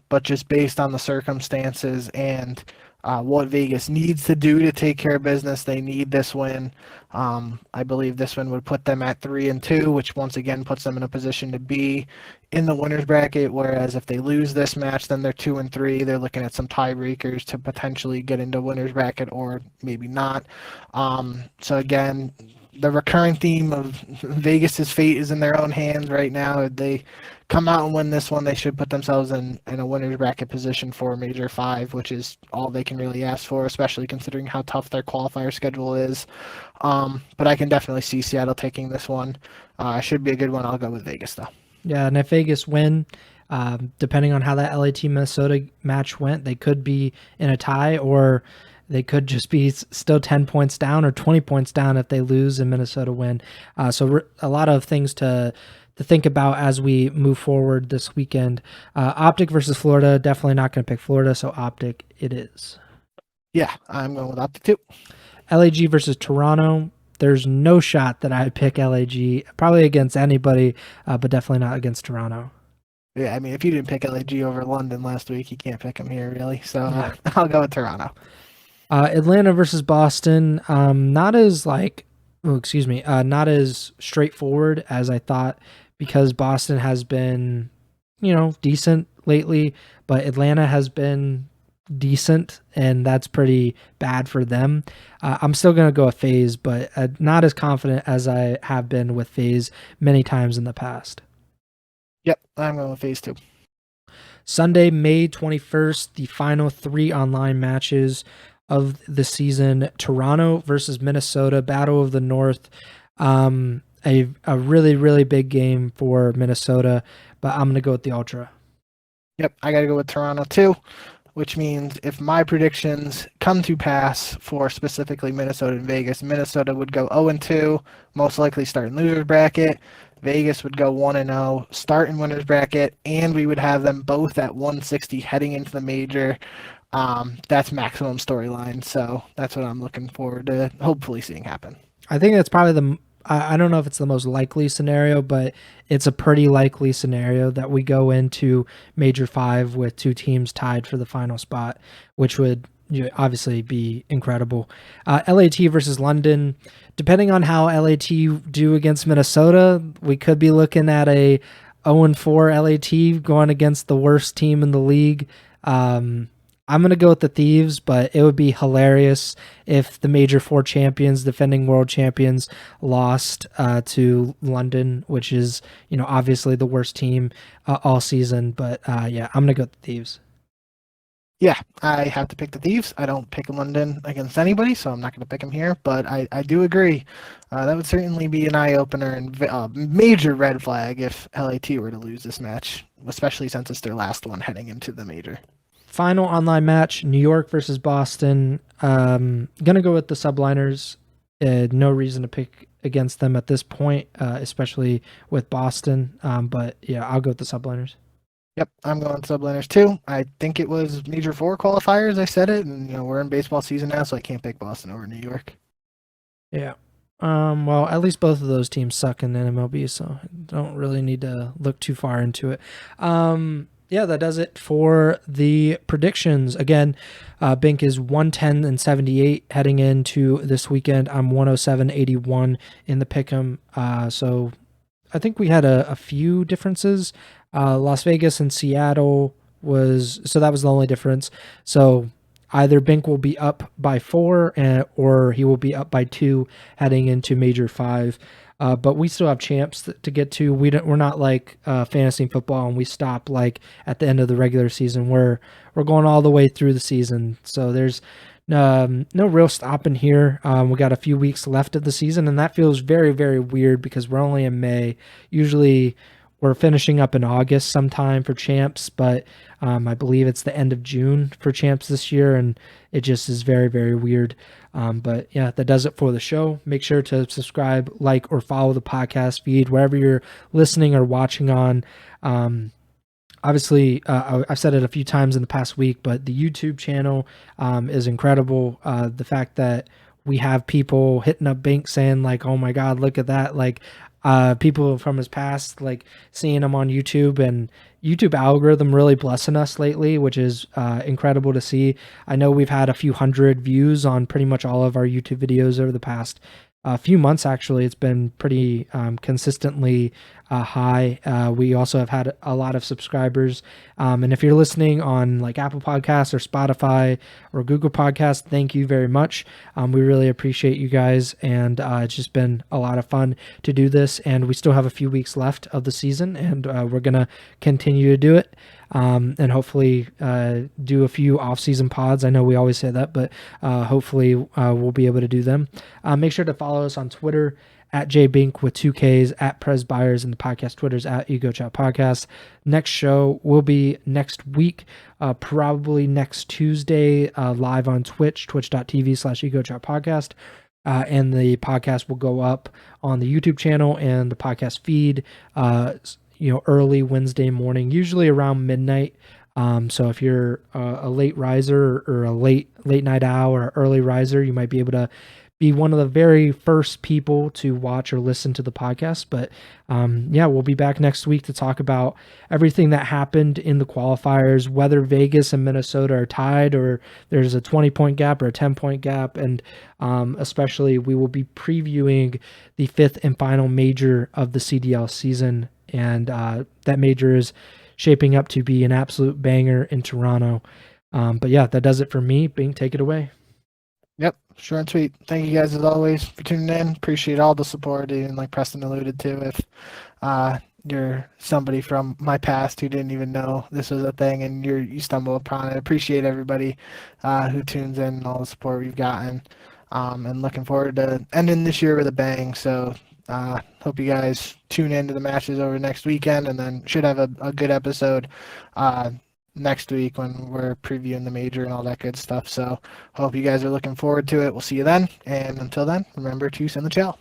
B: but just based on the circumstances and what Vegas needs to do to take care of business. They need this win. I believe this win would put them at 3-2, which once again puts them in a position to be in the winners bracket. Whereas if they lose this match, then they're 2-3. They're looking at some tiebreakers to potentially get into winners bracket, or maybe not. So again, the recurring theme of Vegas's fate is in their own hands right now. If they come out and win this one, they should put themselves in a winner's bracket position for Major 5, which is all they can really ask for, especially considering how tough their qualifier schedule is. But I can definitely see Seattle taking this one. Should be a good one. I'll go with Vegas, though.
A: Yeah, and if Vegas win, depending on how that LAT Minnesota match went, they could be in a tie, or they could just be still 10 points down or 20 points down if they lose and Minnesota win. So a lot of things to think about as we move forward this weekend. OpTic versus Florida, definitely not going to pick Florida, so OpTic it is.
B: Yeah, I'm going with OpTic too.
A: LAG versus Toronto. There's no shot that I'd pick LAG, probably against anybody, but definitely not against Toronto.
B: Yeah, I mean, if you didn't pick LAG over London last week, you can't pick them here, really. So I'll go with Toronto.
A: Atlanta versus Boston. Not as not as straightforward as I thought, because Boston has been, decent lately, but Atlanta has been decent, and that's pretty bad for them. I'm still going to go with FaZe, but not as confident as I have been with FaZe many times in the past.
B: Yep, I'm going with FaZe too.
A: Sunday, May 21st, the final 3 online matches of the season. Toronto versus Minnesota, Battle of the North. A really, really big game for Minnesota, but I'm going to go with the Ultra.
B: Yep, I got to go with Toronto too, which means if my predictions come to pass for specifically Minnesota and Vegas, Minnesota would go 0-2, most likely start in losers bracket. Vegas would go 1-0, start in winners bracket, and we would have them both at 160 heading into the major. That's maximum storyline, so that's what I'm looking forward to hopefully seeing happen.
A: I think that's probably I don't know if it's the most likely scenario, but it's a pretty likely scenario that we go into Major 5 with 2 teams tied for the final spot, which would obviously be incredible. LAT versus London. Depending on how LAT do against Minnesota, we could be looking at a 0-4 LAT going against the worst team in the league. I'm going to go with the Thieves, but it would be hilarious if the Major 4 champions, defending world champions, lost to London, which is, obviously the worst team all season. But yeah, I'm going to go with the Thieves.
B: Yeah, I have to pick the Thieves. I don't pick London against anybody, so I'm not going to pick them here. But I do agree. That would certainly be an eye-opener and a major red flag if LAT were to lose this match, especially since it's their last one heading into the major.
A: Final online match, New York versus Boston. Gonna go with the Subliners. No reason to pick against them at this point, especially with Boston. But yeah, I'll go with the Subliners.
B: Yep, I'm going Subliners too. I think it was Major 4 qualifiers. I said it, and we're in baseball season now, so I can't pick Boston over New York.
A: Yeah. Well, at least both of those teams suck in MLB, so don't really need to look too far into it. Yeah, that does it for the predictions. Again, Bink is 110-78 heading into this weekend. I'm 107-81 in the pick'em. So I think we had a few differences. Las Vegas and Seattle that was the only difference. So either Bink will be up by 4 or he will be up by 2 heading into Major 5. But we still have champs to get to. We're not like fantasy football, and we stop like at the end of the regular season. We're going all the way through the season. So there's no real stopping here. We got a few weeks left of the season, and that feels very, very weird because we're only in May. Usually we're finishing up in August sometime for champs, but I believe it's the end of June for champs this year, and it just is very, very weird. But yeah, that does it for the show. Make sure to subscribe, like, or follow the podcast feed wherever you're listening or watching on. Obviously, I've said it a few times in the past week, but the YouTube channel is incredible. The fact that we have people hitting up Bink saying like, "Oh my God, look at that!" Like, people from his past, like seeing him on YouTube, and YouTube algorithm really blessing us lately, which is incredible to see. I know we've had a few hundred views on pretty much all of our YouTube videos over the past few months. Actually, it's been pretty consistently high. We also have had a lot of subscribers. And if you're listening on like Apple Podcasts or Spotify or Google Podcasts, thank you very much. We really appreciate you guys. And it's just been a lot of fun to do this. And we still have a few weeks left of the season, and we're going to continue to do it. And hopefully do a few off-season pods. I know we always say that, but hopefully we'll be able to do them. Make sure to follow us on Twitter at JBink with 2Ks, at Pres Byers, and the podcast Twitter's at Ego Chall Podcast. Next show will be next week, probably next Tuesday, live on Twitch, twitch.tv/Ego Chall Podcast. And the podcast will go up on the YouTube channel and the podcast feed, early Wednesday morning, usually around midnight. So if you're a late riser or a late night owl or early riser, you might be able to be one of the very first people to watch or listen to the podcast. But we'll be back next week to talk about everything that happened in the qualifiers, whether Vegas and Minnesota are tied or there's a 20-point gap or a 10-point gap. And especially we will be previewing the 5th and final major of the CDL season. And that major is shaping up to be an absolute banger in Toronto. But yeah, that does it for me. Bing, take it away.
B: Yep, short and sweet. Thank you guys as always for tuning in. Appreciate all the support, even like Preston alluded to. If you're somebody from my past who didn't even know this was a thing and you stumble upon it, appreciate everybody who tunes in and all the support we've gotten. And looking forward to ending this year with a bang. So hope you guys tune in to the matches over next weekend, and then should have a good episode next week when we're previewing the major and all that good stuff. So hope you guys are looking forward to it. We'll see you then. And until then, remember to send the chall.